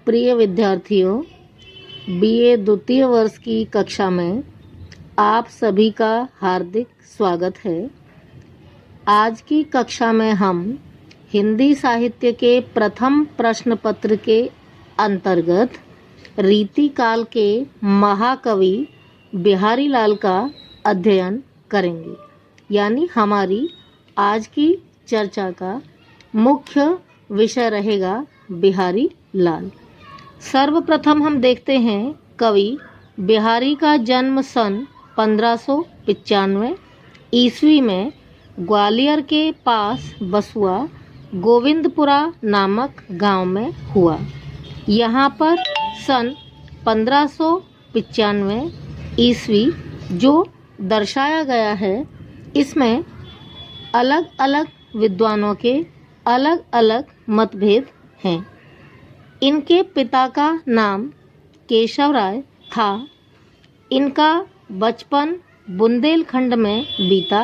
प्रिय विद्यार्थियों, बीए द्वितीय वर्ष की कक्षा में आप सभी का हार्दिक स्वागत है। आज की कक्षा में हम हिंदी साहित्य के प्रथम प्रश्न पत्र के अंतर्गत रीतिकाल के महाकवि बिहारी लाल का अध्ययन करेंगे। यानी हमारी आज की चर्चा का मुख्य विषय रहेगा बिहारी लाल। सर्वप्रथम हम देखते हैं कवि बिहारी का जन्म सन 1595 ईस्वी में ग्वालियर के पास बसुआ गोविंदपुरा नामक गांव में हुआ। यहाँ पर सन 1595 ईस्वी जो दर्शाया गया है, इसमें अलग अलग विद्वानों के अलग अलग मतभेद हैं। इनके पिता का नाम केशव राय था। इनका बचपन बुंदेलखंड में बीता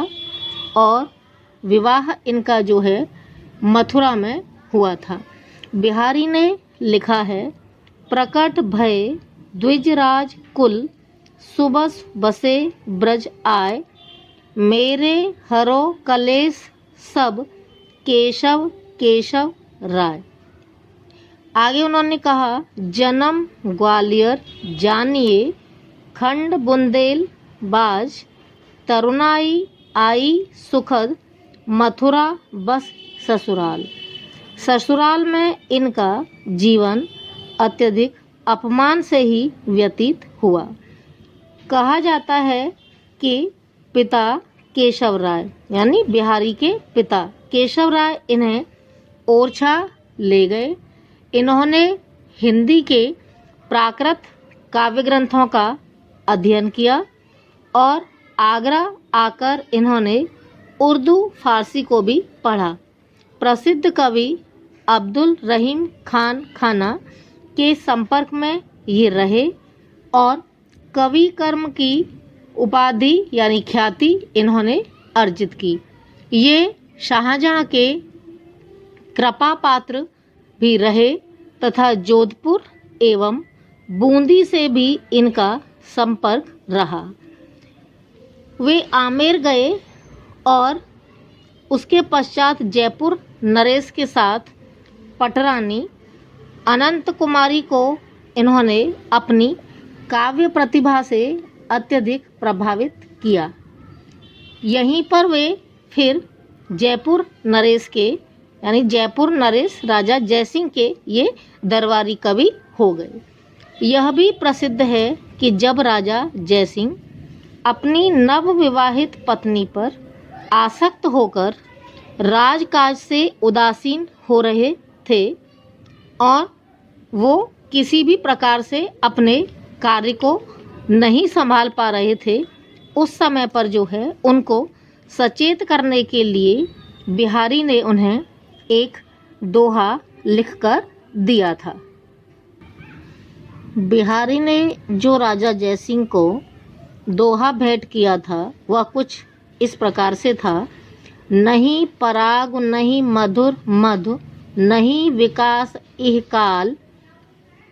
और विवाह इनका जो है मथुरा में हुआ था। बिहारी ने लिखा है, प्रकट भय द्विजराज कुल सुबस बसे ब्रज आए, मेरे हरो कलेश सब केशव केशव राय। आगे उन्होंने कहा, जन्म ग्वालियर जानिए खंड बुंदेल बाज, तरुणाई आई सुखद मथुरा बस ससुराल। ससुराल में इनका जीवन अत्यधिक अपमान से ही व्यतीत हुआ। कहा जाता है कि पिता केशव राय यानी बिहारी के पिता केशव राय इन्हें ओरछा ले गए। इन्होंने हिंदी के प्राकृत काव्य ग्रंथों का अध्ययन किया और आगरा आकर इन्होंने उर्दू फारसी को भी पढ़ा। प्रसिद्ध कवि अब्दुल रहीम खान खाना के संपर्क में ये रहे और कवि कर्म की उपाधि यानी ख्याति इन्होंने अर्जित की। ये शाहजहां के कृपा पात्र भी रहे तथा जोधपुर एवं बूंदी से भी इनका संपर्क रहा। वे आमेर गए और उसके पश्चात जयपुर नरेश के साथ पटरानी अनंत कुमारी को इन्होंने अपनी काव्य प्रतिभा से अत्यधिक प्रभावित किया। यहीं पर वे फिर जयपुर नरेश के यानी जयपुर नरेश राजा जयसिंह के ये दरबारी कवि हो गए। यह भी प्रसिद्ध है कि जब राजा जयसिंह अपनी नवविवाहित पत्नी पर आसक्त होकर राजकाज से उदासीन हो रहे थे और वो किसी भी प्रकार से अपने कार्य को नहीं संभाल पा रहे थे, उस समय पर जो है उनको सचेत करने के लिए बिहारी ने उन्हें एक दोहा लिखकर दिया था। बिहारी ने जो राजा जयसिंह को दोहा भेंट किया था वह कुछ इस प्रकार से था, नहीं पराग नहीं मधुर मधु, नहीं विकास इह काल,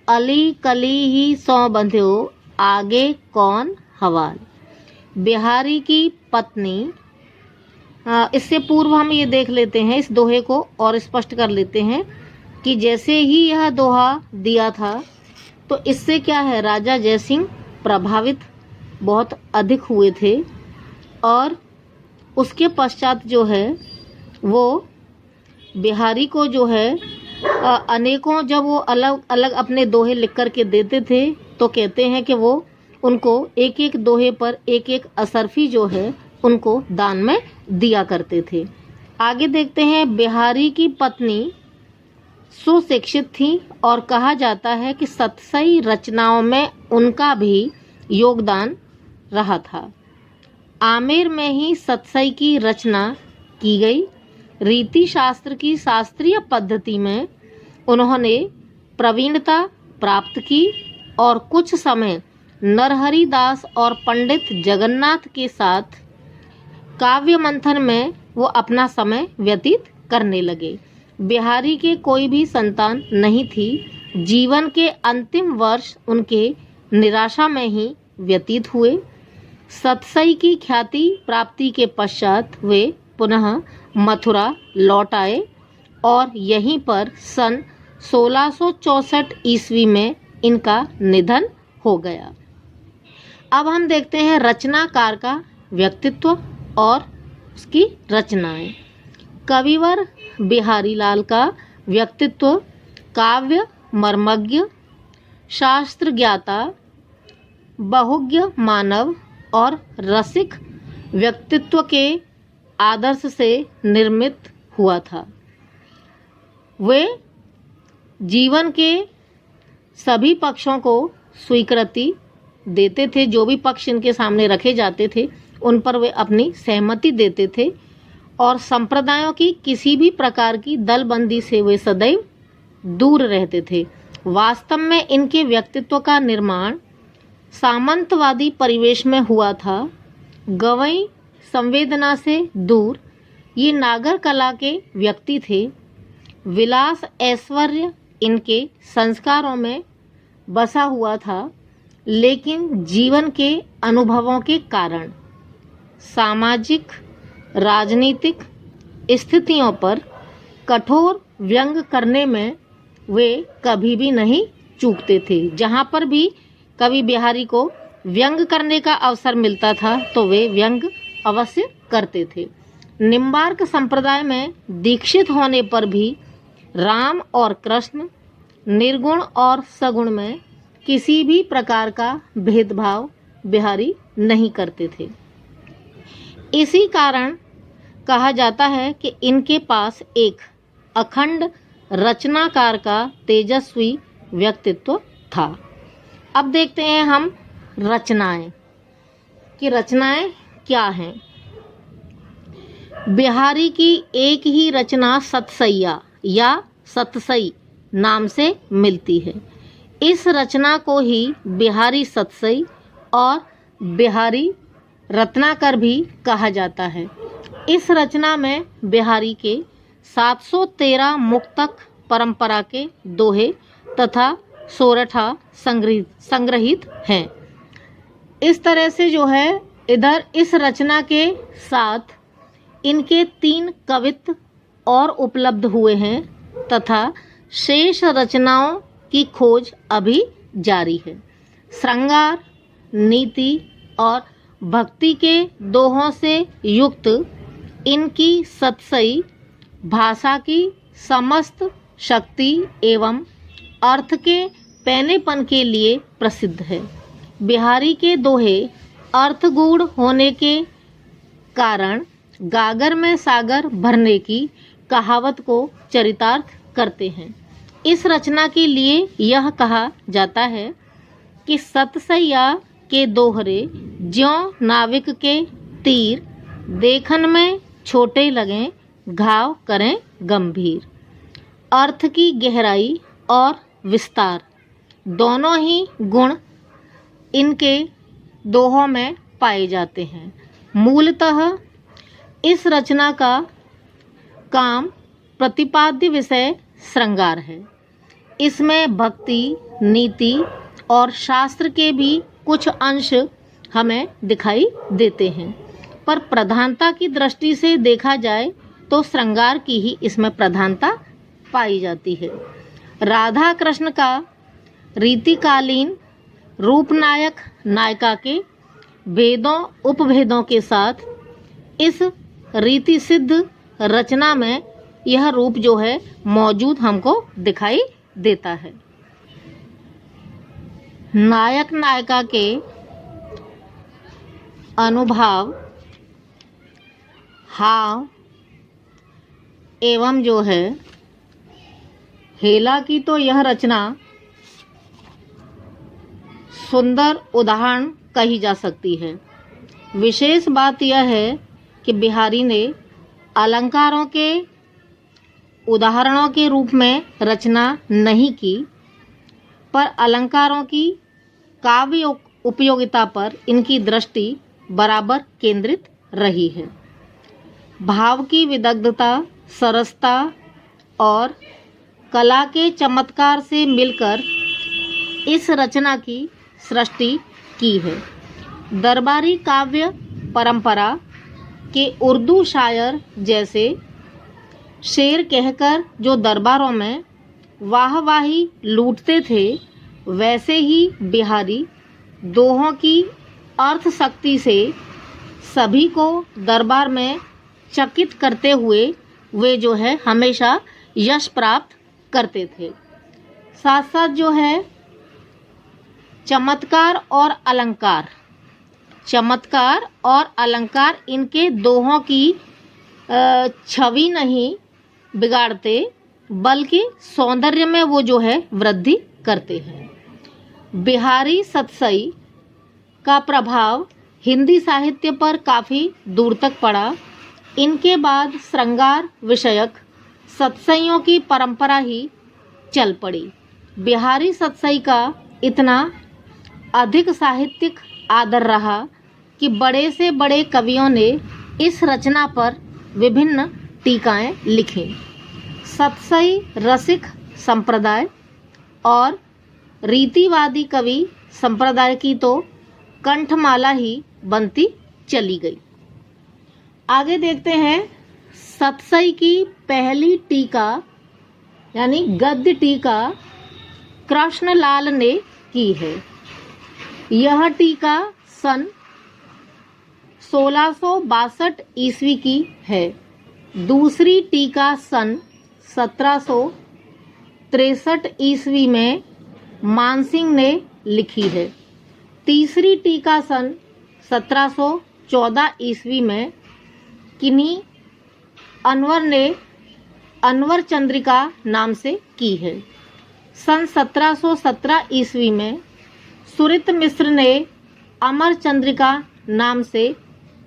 अली कली ही सौ बंध्यो, आगे कौन हवाल। बिहारी की पत्नी, इससे पूर्व हम ये देख लेते हैं, इस दोहे को और स्पष्ट कर लेते हैं कि जैसे ही यह दोहा दिया था तो इससे क्या है, राजा जयसिंह प्रभावित बहुत अधिक हुए थे और उसके पश्चात जो है वो बिहारी को जो है अनेकों, जब वो अलग अलग अपने दोहे लिख कर के देते थे तो कहते हैं कि वो उनको एक एक दोहे पर एक एक असरफी जो है उनको दान में दिया करते थे। आगे देखते हैं, बिहारी की पत्नी सुशिक्षित थी और कहा जाता है कि सतसई रचनाओं में उनका भी योगदान रहा था। आमेर में ही सतसई की रचना की गई। रीति शास्त्र की शास्त्रीय पद्धति में उन्होंने प्रवीणता प्राप्त की और कुछ समय नरहरि दास और पंडित जगन्नाथ के साथ काव्य मंथन में वो अपना समय व्यतीत करने लगे। बिहारी के कोई भी संतान नहीं थी जीवन के अंतिम वर्ष उनके निराशा में ही व्यतीत हुए। सतसई की ख्याति प्राप्ति के पश्चात वे पुनः मथुरा लौट आए और यहीं पर सन 1664 ईस्वी में इनका निधन हो गया। अब हम देखते हैं रचनाकार का व्यक्तित्व और उसकी रचनाएं। कविवर बिहारी लाल का व्यक्तित्व काव्य मर्मज्ञ, शास्त्र ज्ञाता, बहुज्ञ मानव और रसिक व्यक्तित्व के आदर्श से निर्मित हुआ था। वे जीवन के सभी पक्षों को स्वीकृति देते थे। जो भी पक्ष इनके सामने रखे जाते थे उन पर वे अपनी सहमति देते थे और संप्रदायों की किसी भी प्रकार की दलबंदी से वे सदैव दूर रहते थे। वास्तव में इनके व्यक्तित्व का निर्माण सामंतवादी परिवेश में हुआ था। गवई संवेदना से दूर ये नागर कला के व्यक्ति थे। विलास ऐश्वर्य इनके संस्कारों में बसा हुआ था, लेकिन जीवन के अनुभवों के कारण सामाजिक राजनीतिक स्थितियों पर कठोर व्यंग करने में वे कभी भी नहीं चूकते थे। जहाँ पर भी कवि बिहारी को व्यंग करने का अवसर मिलता था तो वे व्यंग अवश्य करते थे। निम्बार्क संप्रदाय में दीक्षित होने पर भी राम और कृष्ण, निर्गुण और सगुण में किसी भी प्रकार का भेदभाव बिहारी नहीं करते थे। इसी कारण कहा जाता है कि इनके पास एक अखंड रचनाकार का तेजस्वी व्यक्तित्व था। अब देखते हैं हम रचनाएं कि रचनाएं क्या हैं। बिहारी की एक ही रचना सतसैया या सतसई नाम से मिलती है। इस रचना को ही बिहारी सतसई और बिहारी रत्नाकर भी कहा जाता है। इस रचना में बिहारी के 713 मुक्तक परंपरा के दोहे तथा सोरठा संग्रहित हैं। इस तरह से जो है इधर इस रचना के साथ इनके 3 कवित्व और उपलब्ध हुए हैं तथा शेष रचनाओं की खोज अभी जारी है। श्रृंगार, नीति और भक्ति के दोहों से युक्त इनकी सतसई भाषा की समस्त शक्ति एवं अर्थ के पैनेपन के लिए प्रसिद्ध है। बिहारी के दोहे अर्थगूढ़ होने के कारण गागर में सागर भरने की कहावत को चरितार्थ करते हैं। इस रचना के लिए यह कहा जाता है कि सतसैया के दोहरे ज्यों नाविक के तीर, देखन में छोटे लगें घाव करें गंभीर। अर्थ की गहराई और विस्तार दोनों ही गुण इनके दोहों में पाए जाते हैं। मूलतः इस रचना का काम प्रतिपाद्य विषय श्रृंगार है। इसमें भक्ति, नीति और शास्त्र के भी कुछ अंश हमें दिखाई देते हैं, पर प्रधानता की दृष्टि से देखा जाए तो श्रृंगार की ही इसमें प्रधानता पाई जाती है। राधा कृष्ण का रीतिकालीन रूपनायक नायिका के भेदों उपभेदों के साथ इस रीति सिद्ध रचना में यह रूप जो है मौजूद हमको दिखाई देता है। नायक नायिका के अनुभाव, हाव एवं जो है हेला की तो यह रचना सुंदर उदाहरण कही जा सकती है। विशेष बात यह है कि बिहारी ने अलंकारों के उदाहरणों के रूप में रचना नहीं की, पर अलंकारों की काव्य उपयोगिता पर इनकी दृष्टि बराबर केंद्रित रही है। भाव की विदग्धता, सरसता और कला के चमत्कार से मिलकर इस रचना की सृष्टि की है। दरबारी काव्य परंपरा के उर्दू शायर जैसे शेर कहकर जो दरबारों में वाहवाही लूटते थे, वैसे ही बिहारी दोहों की अर्थ शक्ति से सभी को दरबार में चकित करते हुए वे जो है हमेशा यश प्राप्त करते थे। साथ साथ जो है चमत्कार और अलंकार इनके दोहों की छवि नहीं बिगाड़ते, बल्कि सौंदर्य में वो जो है वृद्धि करते हैं। बिहारी सतसई का प्रभाव हिंदी साहित्य पर काफ़ी दूर तक पड़ा। इनके बाद श्रृंगार विषयक सतसइयों की परंपरा ही चल पड़ी। बिहारी सतसई का इतना अधिक साहित्यिक आदर रहा कि बड़े से बड़े कवियों ने इस रचना पर विभिन्न टीकाएं लिखी। सतसई रसिक संप्रदाय और रीतिवादी कवि संप्रदाय की तो कंठमाला ही बनती चली गई। आगे देखते हैं, सतसई की पहली टीका यानी गद्य टीका कृष्णलाल ने की है। यह टीका सन 1662 ईस्वी की है। दूसरी टीका सन 1763 ईस्वी में मानसिंह ने लिखी है। तीसरी टीका सन 1714 ईस्वी में किन्हीं अनवर ने अनवर चंद्रिका नाम से की है। सन 1717 ईस्वी में सुरित मिश्र ने अमर चंद्रिका नाम से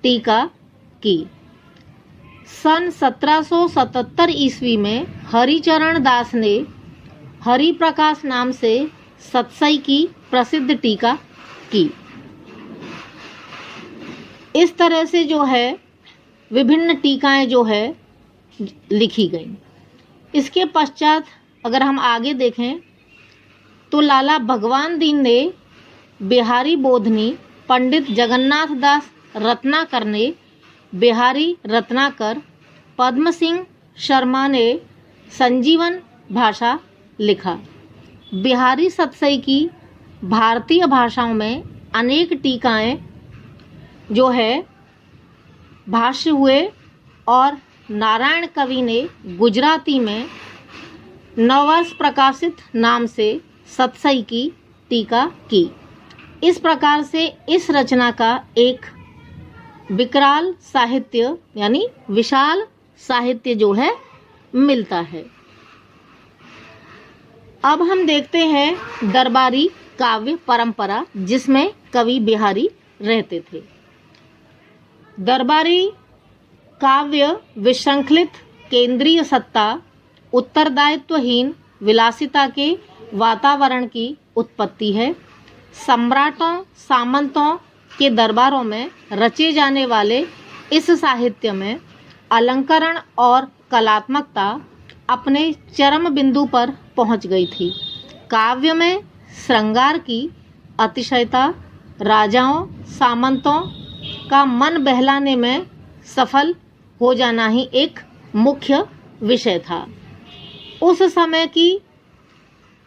टीका की। सन 1777 ईस्वी में हरिचरण दास ने हरि प्रकाश नाम से सतसई की प्रसिद्ध टीका की। इस तरह से जो है विभिन्न टीकाएं जो है लिखी गई। इसके पश्चात अगर हम आगे देखें तो लाला भगवान दीन ने बिहारी बोधनी, पंडित जगन्नाथ दास रत्नाकर ने बिहारी रत्नाकर, पद्म सिंह शर्मा ने संजीवन भाषा लिखा। बिहारी सतसई की भारतीय भाषाओं में अनेक टीकाएं जो है भाष्य हुए और नारायण कवि ने गुजराती में नववर्ष प्रकाशित नाम से सतसई की टीका की। इस प्रकार से इस रचना का एक विकराल साहित्य यानी विशाल साहित्य जो है मिलता है। अब हम देखते हैं दरबारी काव्य परंपरा जिसमें कवि बिहारी रहते थे। दरबारी काव्य विशृंखलित केंद्रीय सत्ता, उत्तरदायित्वहीन विलासिता के वातावरण की उत्पत्ति है। सम्राटों सामंतों के दरबारों में रचे जाने वाले इस साहित्य में अलंकरण और कलात्मकता अपने चरम बिंदु पर पहुंच गई थी। काव्य में श्रृंगार की अतिशयता राजाओं सामंतों का मन बहलाने में सफल हो जाना ही एक मुख्य विषय था। उस समय की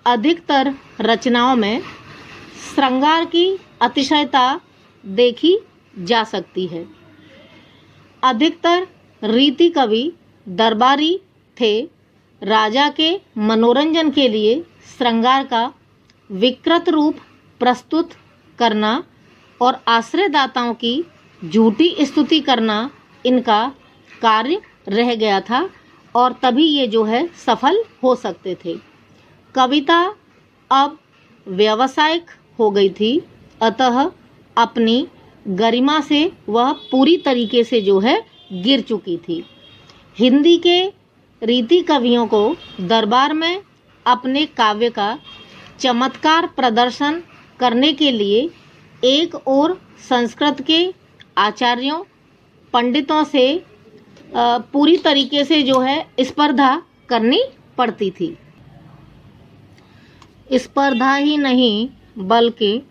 अधिकतर रचनाओं में श्रृंगार की अतिशयता देखी जा सकती है। अधिकतर रीति कवि दरबारी थे। राजा के मनोरंजन के लिए श्रृंगार का विकृत रूप प्रस्तुत करना और आश्रयदाताओं की झूठी स्तुति करना इनका कार्य रह गया था और तभी ये जो है सफल हो सकते थे। कविता अब व्यावसायिक हो गई थी, अतः अपनी गरिमा से वह पूरी तरीके से जो है गिर चुकी थी। हिंदी के रीति कवियों को दरबार में अपने काव्य का चमत्कार प्रदर्शन करने के लिए एक ओर संस्कृत के आचार्यों पंडितों से पूरी तरीके से जो है स्पर्धा करनी पड़ती थी। स्पर्धा ही नहीं बल्कि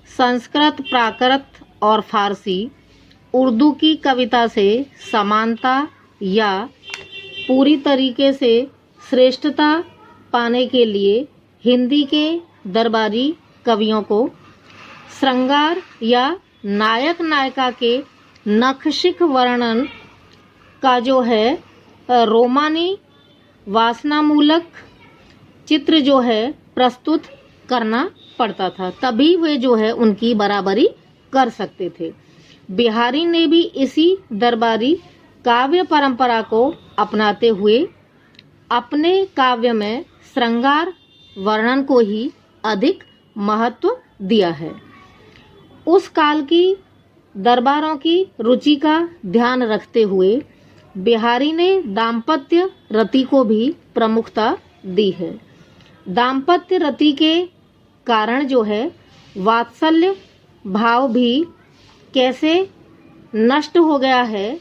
संस्कृत, प्राकृत और फारसी, उर्दू की कविता से समानता या पूरी तरीके से श्रेष्ठता पाने के लिए हिंदी के दरबारी कवियों को श्रृंगार या नायक नायिका के नखशिख वर्णन का जो है रोमानी वासनामूलक चित्र जो है प्रस्तुत करना पड़ता था, तभी वे जो है उनकी बराबरी कर सकते थे। बिहारी ने भी इसी दरबारी काव्य परंपरा को अपनाते हुए अपने काव्य में श्रृंगार वर्णन को ही अधिक महत्व दिया है। उस काल की दरबारों की रुचि का ध्यान रखते हुए बिहारी ने दाम्पत्य रति को भी प्रमुखता दी है। दाम्पत्य रति के कारण जो है वात्सल्य भाव भी कैसे नष्ट हो गया है,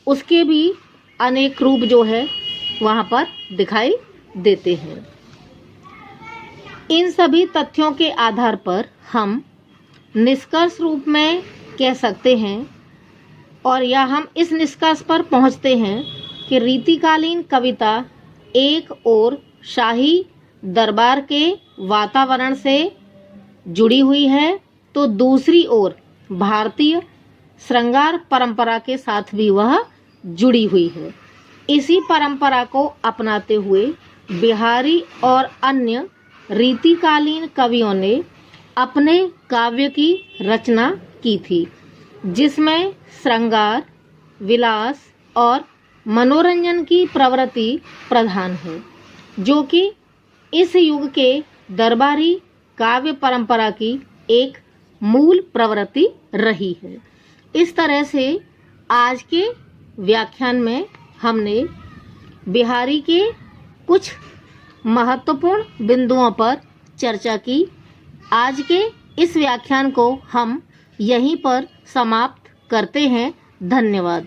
उसके भी अनेक रूप जो है वहाँ पर दिखाई देते हैं। इन सभी तथ्यों के आधार पर हम निष्कर्ष रूप में कह सकते हैं और या हम इस निष्कर्ष पर पहुँचते हैं कि रीतिकालीन कविता एक ओर शाही दरबार के वातावरण से जुड़ी हुई है तो दूसरी ओर भारतीय श्रृंगार परंपरा के साथ भी वह जुड़ी हुई है। इसी परंपरा को अपनाते हुए बिहारी और अन्य रीतिकालीन कवियों ने अपने काव्य की रचना की थी, जिसमें श्रृंगार, विलास और मनोरंजन की प्रवृत्ति प्रधान है, जो कि इस युग के दरबारी काव्य परंपरा की एक मूल प्रवृत्ति रही है। इस तरह से आज के व्याख्यान में हमने बिहारी के कुछ महत्वपूर्ण बिंदुओं पर चर्चा की। आज के इस व्याख्यान को हम यहीं पर समाप्त करते हैं। धन्यवाद।